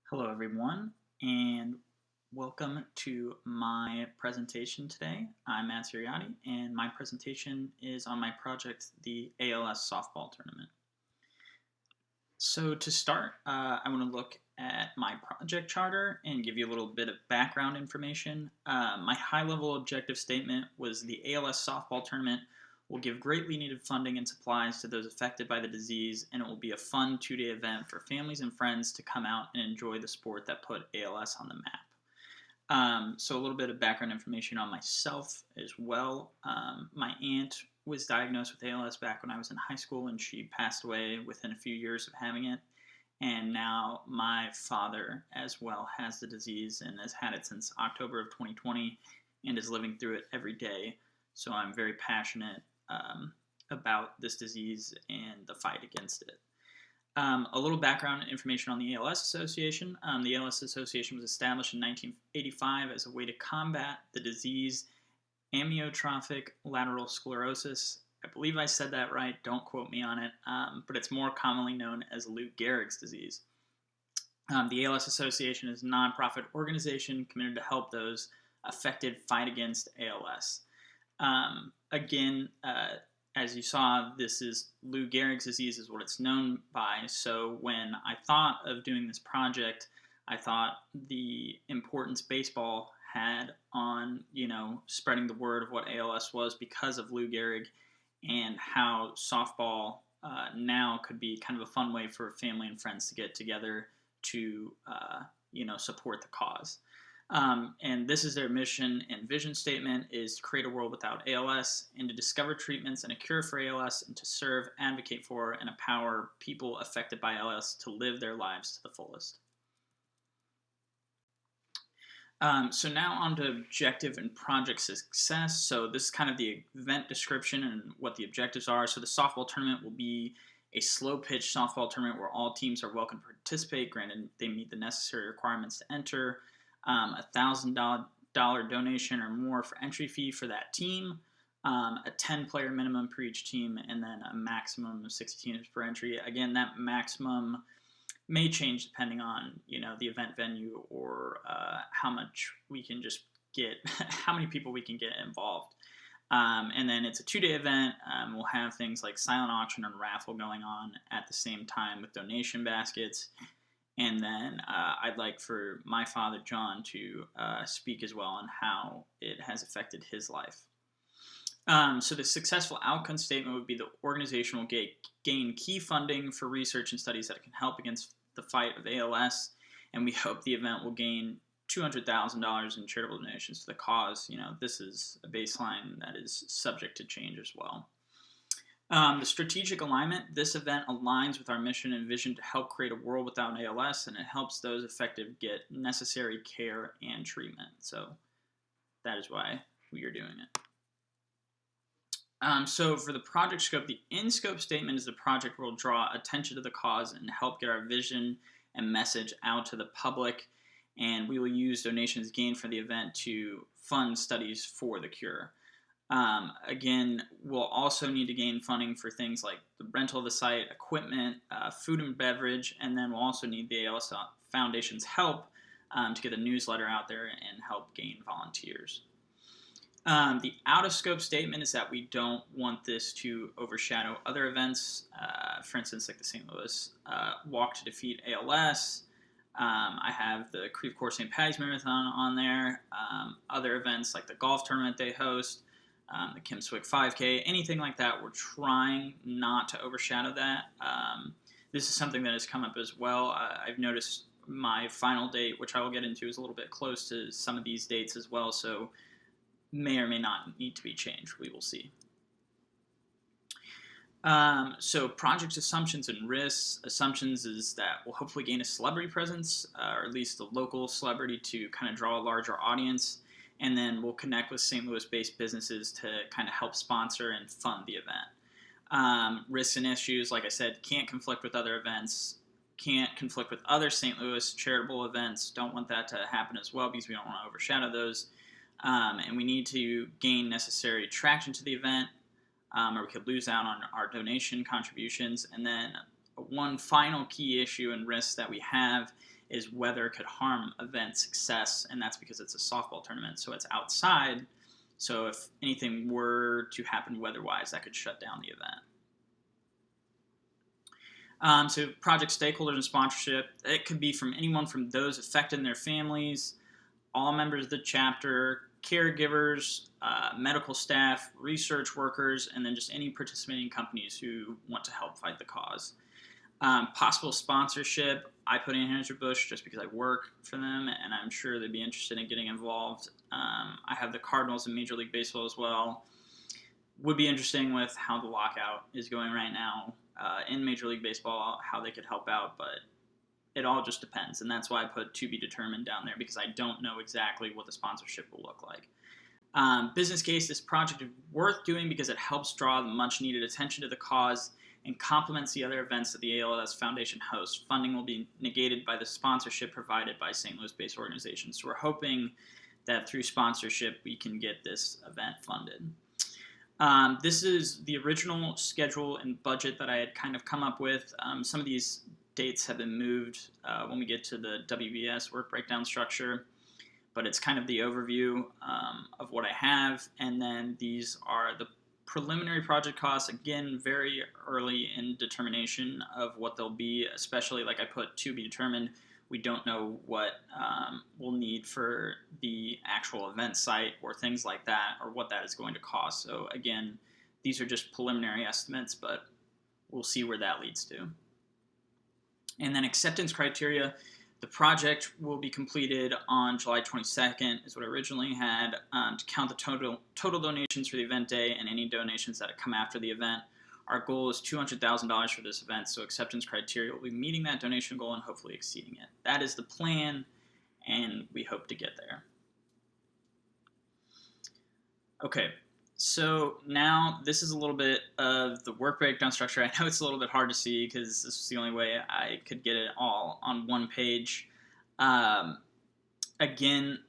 Hello, everyone, and welcome to my presentation today. I'm Matt Siriati, and my presentation is on my project, the ALS Softball Tournament. So to start, I want to look at my project charter and give you a little bit of background information. My high-level objective statement was the ALS Softball Tournament will give greatly needed funding and supplies to those affected by the disease, and it will be a fun two-day event for families and friends to come out and enjoy the sport that put ALS on the map. So a little bit of background information on myself as well. My aunt was diagnosed with ALS back when I was in high school, and she passed away within a few years of having it. And now my father as well has the disease and has had it since October of 2020 and is living through it every day. So I'm very passionate about this disease and the fight against it. A little background information on the ALS Association. The ALS Association was established in 1985 as a way to combat the disease amyotrophic lateral sclerosis. I believe I said that right, don't quote me on it, but it's more commonly known as Lou Gehrig's disease. The ALS Association is a nonprofit organization committed to help those affected fight against ALS. As you saw, this is Lou Gehrig's disease is what it's known by. So when I thought of doing this project, I thought the importance baseball had on, spreading the word of what ALS was because of Lou Gehrig, and how softball now could be kind of a fun way for family and friends to get together to, support the cause. And this is their mission and vision statement, is to create a world without ALS and to discover treatments and a cure for ALS and to serve, advocate for, and empower people affected by ALS to live their lives to the fullest. So now on to objective and project success. So this is kind of the event description and what the objectives are. So the softball tournament will be a slow pitch softball tournament where all teams are welcome to participate, granted they meet the necessary requirements to enter. $1,000 donation or more for entry fee for that team, a 10-player minimum per each team, and then a maximum of 60 teams per entry. Again, that maximum may change depending on the event venue or how much we can just get, how many people we can get involved. And then it's a 2-day event. We'll have things like silent auction and raffle going on at the same time with donation baskets. And then I'd like for my father, John, to speak as well on how it has affected his life. So the successful outcome statement would be the organization will gain key funding for research and studies that can help against the fight of ALS. And we hope the event will gain $200,000 in charitable donations to the cause. This is a baseline that is subject to change as well. The strategic alignment, this event aligns with our mission and vision to help create a world without ALS, and it helps those affected get necessary care and treatment. So that is why we are doing it. So for the project scope, the in-scope statement is the project will draw attention to the cause and help get our vision and message out to the public, and we will use donations gained for the event to fund studies for the cure. Again, we'll also need to gain funding for things like the rental of the site, equipment, food and beverage, and then we'll also need the ALS Foundation's help to get the newsletter out there and help gain volunteers. The out-of-scope statement is that we don't want this to overshadow other events, for instance, like the St. Louis Walk to Defeat ALS. I have the Creve Coeur St. Patty's Marathon on there, other events like the golf tournament they host, the Kim Swick 5K, anything like that. We're trying not to overshadow that. This is something that has come up as well. I've noticed my final date, which I will get into, is a little bit close to some of these dates as well, so may or may not need to be changed. We will see. So project assumptions and risks. Assumptions is that we'll hopefully gain a celebrity presence, or at least a local celebrity to kind of draw a larger audience. And then we'll connect with St. Louis-based businesses to kind of help sponsor and fund the event. Risks and issues, like I said, can't conflict with other events, can't conflict with other St. Louis charitable events. Don't want that to happen as well because we don't want to overshadow those. And we need to gain necessary traction to the event, or we could lose out on our donation contributions. And then one final key issue and risk that we have is weather could harm event success, and that's because it's a softball tournament, so it's outside. So if anything were to happen weather-wise, that could shut down the event. So project stakeholders and sponsorship, it could be from anyone from those affected and their families, all members of the chapter, caregivers, medical staff, research workers, and then just any participating companies who want to help fight the cause. Possible sponsorship, I put in Anheuser-Busch just because I work for them, and I'm sure they'd be interested in getting involved. I have the Cardinals in Major League Baseball as well. Would be interesting with how the lockout is going right now in Major League Baseball, how they could help out, but it all just depends, and that's why I put to be determined down there, because I don't know exactly what the sponsorship will look like. Business case, this project is worth doing because it helps draw the much-needed attention to the cause and complements the other events that the ALS Foundation hosts. Funding will be negated by the sponsorship provided by St. Louis-based organizations. So we're hoping that through sponsorship we can get this event funded. This is the original schedule and budget that I had kind of come up with. Some of these dates have been moved when we get to the WBS work breakdown structure, but it's kind of the overview of what I have, and then these are the preliminary project costs, again, very early in determination of what they'll be, especially like I put to be determined. We don't know what we'll need for the actual event site or things like that, or what that is going to cost. So again, these are just preliminary estimates, but we'll see where that leads to. And then acceptance criteria. The project will be completed on July 22nd, is what I originally had, to count the total donations for the event day and any donations that come after the event. Our goal is $200,000 for this event, so acceptance criteria will be meeting that donation goal and hopefully exceeding it. That is the plan, and we hope to get there. Okay, so now this is a little bit of the work breakdown structure. I know it's a little bit hard to see because this is the only way I could get it all on one page. Again,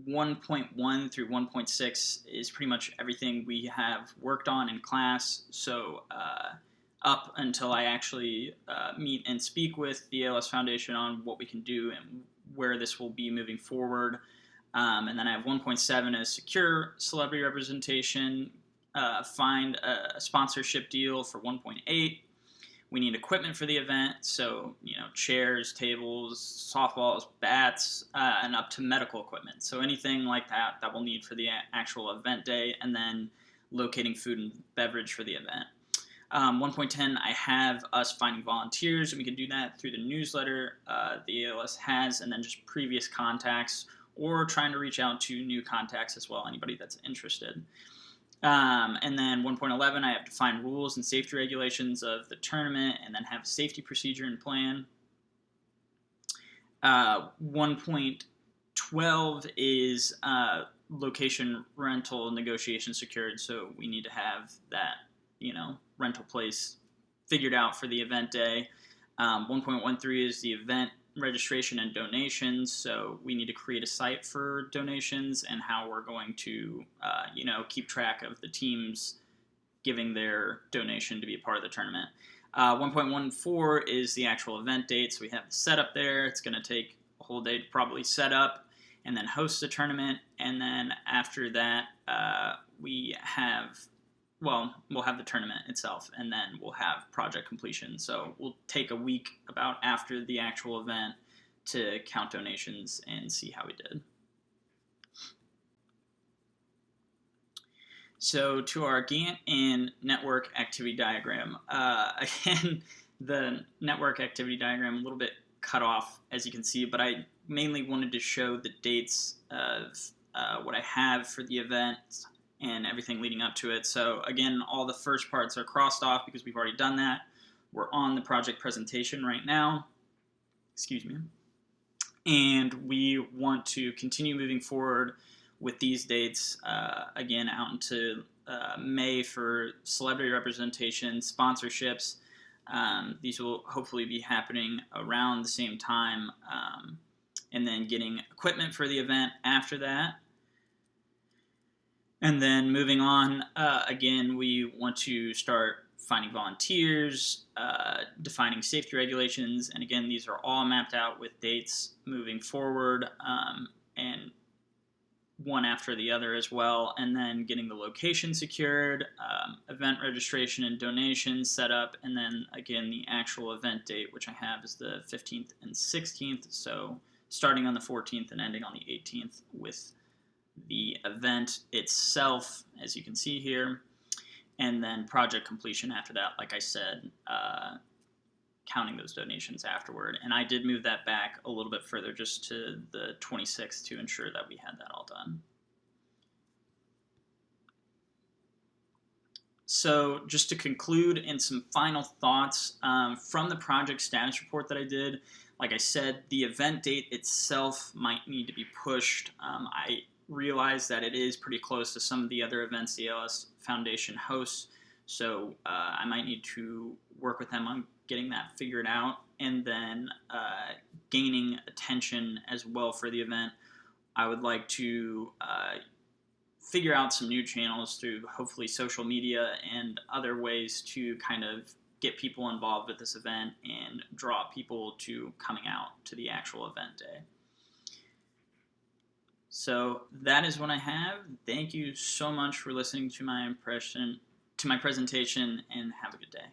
1.1 through 1.6 is pretty much everything we have worked on in class. So up until I actually meet and speak with the ALS Foundation on what we can do and where this will be moving forward. And then I have 1.7 as secure celebrity representation, find a sponsorship deal for 1.8. We need equipment for the event, so chairs, tables, softballs, bats, and up to medical equipment. So anything like that we'll need for the actual event day, and then locating food and beverage for the event. 1.10, I have us finding volunteers, and we can do that through the newsletter the ALS has, and then just previous contacts, or trying to reach out to new contacts as well, anybody that's interested. And then 1.11, I have to find rules and safety regulations of the tournament and then have a safety procedure and plan. 1.12 is location rental negotiation secured, so we need to have that, rental place figured out for the event day. 1.13 is the event registration and donations, so we need to create a site for donations and how we're going to keep track of the teams giving their donation to be a part of the tournament. 1.14 is the actual event date, so we have the setup there. It's going to take a whole day to probably set up and then host the tournament, and then after that we'll have the tournament itself, and then we'll have project completion. So we'll take a week about after the actual event to count donations and see how we did. So to our Gantt and network activity diagram. Again, the network activity diagram a little bit cut off, as you can see, but I mainly wanted to show the dates of what I have for the event and everything leading up to it. So again, all the first parts are crossed off because we've already done that. We're on the project presentation right now. Excuse me. And we want to continue moving forward with these dates, again, out into May for celebrity representation, sponsorships. These will hopefully be happening around the same time, and then getting equipment for the event after that. And then moving on, again, we want to start finding volunteers, defining safety regulations, and again, these are all mapped out with dates moving forward, and one after the other as well, and then getting the location secured, event registration and donations set up, and then again the actual event date, which I have is the 15th and 16th, so starting on the 14th and ending on the 18th with the event itself, as you can see here, and then project completion after that, like I said, counting those donations afterward. And I did move that back a little bit further just to the 26th to ensure that we had that all done. So just to conclude, and some final thoughts from the project status report that I did, like I said, the event date itself might need to be pushed. I realize that it is pretty close to some of the other events the ALS Foundation hosts, so I might need to work with them on getting that figured out, and then gaining attention as well for the event. I would like to figure out some new channels through hopefully social media and other ways to kind of get people involved with this event and draw people to coming out to the actual event day. So that is what I have. Thank you so much for listening to my presentation, and have a good day.